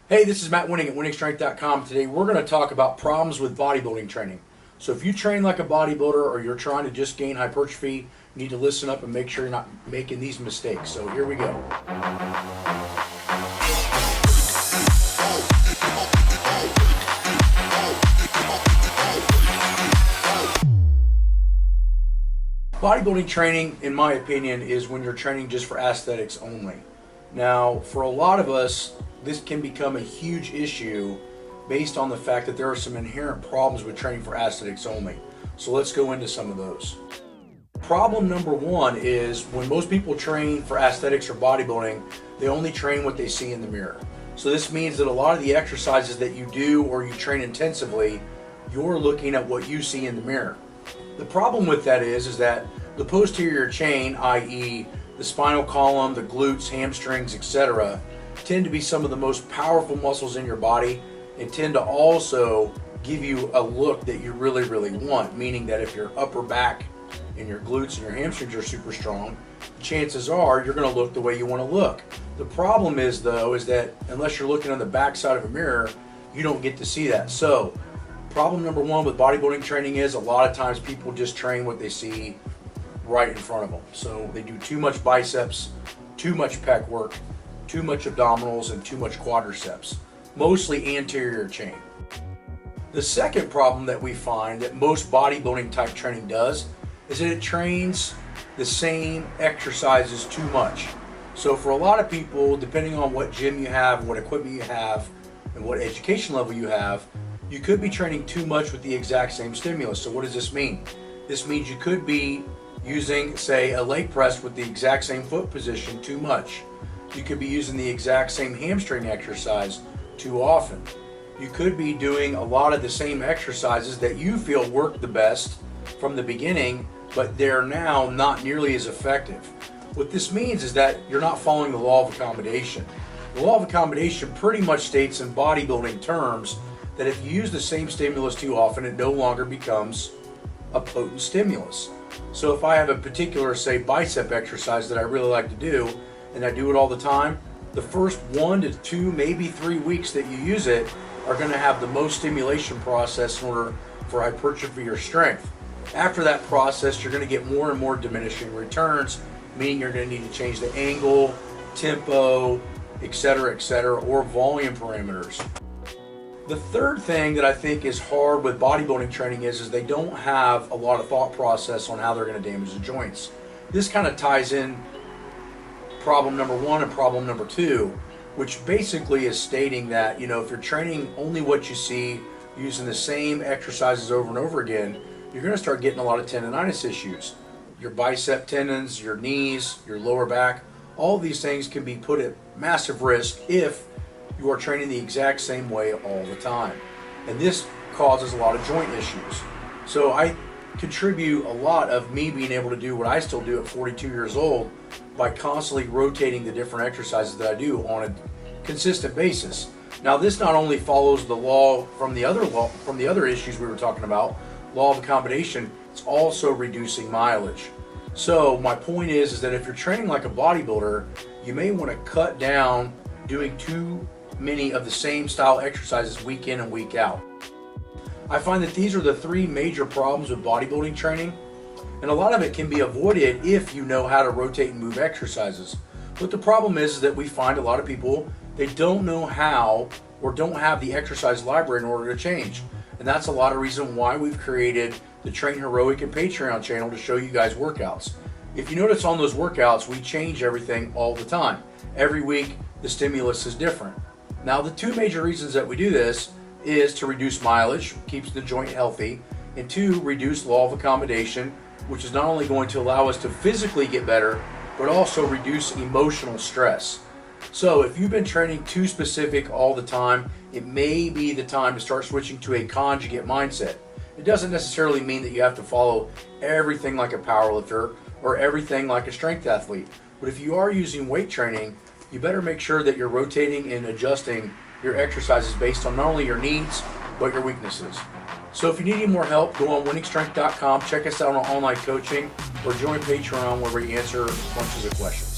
Hey, this is Matt Wenning at WenningStrength.com. Today we're going to talk about problems with bodybuilding training. So if you train like a bodybuilder or you're trying to just gain hypertrophy, you need to listen up and make sure you're not making these mistakes. So here we go. Bodybuilding training, in my opinion, is when you're training just for aesthetics only. Now, for a lot of us, this can become a huge issue based on the fact that there are some inherent problems with training for aesthetics only. So let's go into some of those. Problem number one is when most people train for aesthetics or bodybuilding, they only train what they see in the mirror. So this means that a lot of the exercises that you do or you train intensively, you're looking at what you see in the mirror. The problem with that is that the posterior chain, i.e. the spinal column, the glutes, hamstrings, etc., tend to be some of the most powerful muscles in your body and tend to also give you a look that you really, really want, meaning that if your upper back and your glutes and your hamstrings are super strong, chances are you're going to look the way you want to look. The problem is, though, is that unless you're looking on the back side of a mirror, you don't get to see that. So problem number one with bodybuilding training is a lot of times people just train what they see right in front of them. So they do too much biceps, too much pec work, too much abdominals, and too much quadriceps, mostly anterior chain. The second problem that we find that most bodybuilding type training does is that it trains the same exercises too much. So for a lot of people, depending on what gym you have, what equipment you have, and what education level you have, you could be training too much with the exact same stimulus. So what does this mean? This means you could be using, say, a leg press with the exact same foot position too much. You could be using the exact same hamstring exercise too often. You could be doing a lot of the same exercises that you feel work the best from the beginning, but they're now not nearly as effective. What this means is that you're not following the law of accommodation. The law of accommodation pretty much states in bodybuilding terms that if you use the same stimulus too often, it no longer becomes a potent stimulus. So if I have a particular, say, bicep exercise that I really like to do, and I do it all the time, the first 1 to 2, maybe 3 weeks that you use it are going to have the most stimulation process in order for hypertrophy or strength. After that process, you're going to get more and more diminishing returns, meaning you're going to need to change the angle, tempo, etc., or volume parameters. The third thing that I think is hard with bodybuilding training is they don't have a lot of thought process on how they're going to damage the joints. This kind of ties in problem number one and problem number two, which basically is stating that, if you're training only what you see, using the same exercises over and over again, you're going to start getting a lot of tendonitis issues. Your bicep tendons, your knees, your lower back, all of these things can be put at massive risk if you are training the exact same way all the time. And this causes a lot of joint issues. So I contribute a lot of me being able to do what I still do at 42 years old by constantly rotating the different exercises that I do on a consistent basis. Now this not only follows the law from the other issues we were talking about, law of accommodation, it's also reducing mileage. So my point is that if you're training like a bodybuilder, you may want to cut down doing too many of the same style exercises week in and week out. I find that these are the three major problems with bodybuilding training, and a lot of it can be avoided if you know how to rotate and move exercises. But the problem is that we find a lot of people, they don't know how or don't have the exercise library in order to change. And that's a lot of reason why we've created the Train Heroic and Patreon channel to show you guys workouts. If you notice on those workouts, we change everything all the time. Every week, the stimulus is different. Now, the two major reasons that we do this is to reduce mileage, keeps the joint healthy, and two, reduce law of accommodation, which is not only going to allow us to physically get better, but also reduce emotional stress. So if you've been training too specific all the time, it may be the time to start switching to a conjugate mindset. It doesn't necessarily mean that you have to follow everything like a powerlifter or everything like a strength athlete. But if you are using weight training, you better make sure that you're rotating and adjusting your exercises based on not only your needs, but your weaknesses. So if you need any more help, go on WenningStrength.com, check us out on online coaching, or join Patreon where we answer bunches of questions.